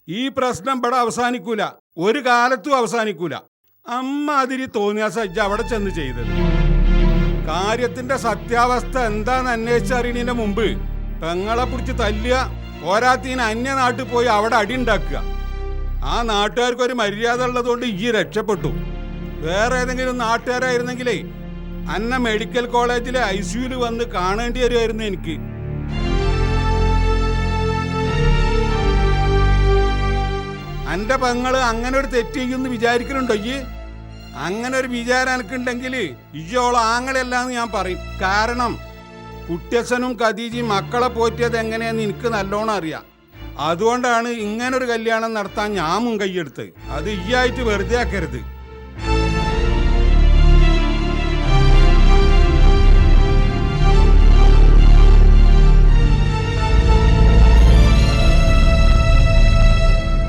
ഈ പ്രശ്നം ഇവിടെ അവസാനിക്കൂല, ഒരു കാലത്തും അവസാനിക്കൂല. അമ്മ അതിരി തോന്നിയ സജ്ജ അവിടെ ചെന്ന് ചെയ്തത്. കാര്യത്തിന്റെ സത്യാവസ്ഥ എന്താന്ന് അന്വേഷിച്ചറിയണതിന്റെ മുമ്പ് പെങ്ങളെ പിടിച്ച് തല്ലുക, പോരാത്തീന് അന്യനാട്ടിൽ പോയി അവിടെ അടിയുണ്ടാക്കുക. ആ നാട്ടുകാർക്കൊരു മര്യാദ ഉള്ളതുകൊണ്ട് ഈ രക്ഷപ്പെട്ടു. വേറെ ഏതെങ്കിലും നാട്ടുകാരായിരുന്നെങ്കിലേ അന്ന മെഡിക്കൽ കോളേജിലെ ICUവിൽ വന്ന് കാണേണ്ടി വരുമായിരുന്നു എനിക്ക്. എന്റെ പെങ്ങള് അങ്ങനെ ഒരു തെറ്റ് ചെയ്യുമെന്ന് വിചാരിക്കലുണ്ടോ ഈ? അങ്ങനെ ഒരു വിചാരം എനിക്കുണ്ടെങ്കിൽ ഇയ്യോളം ആങ്ങളെല്ലാന്ന് ഞാൻ പറയും. കാരണം കുട്ടിയച്ഛനും ഖദീജയും മക്കളെ പോറ്റിയത് എങ്ങനെയാന്ന് എനിക്ക് നല്ലോണം അറിയാം. അതുകൊണ്ടാണ് ഇങ്ങനൊരു കല്യാണം നടത്താൻ ഞാൻ മുൻകൈയ്യെടുത്തത്. അത് ഈയായിട്ട് വെറുതെ ആക്കരുത്.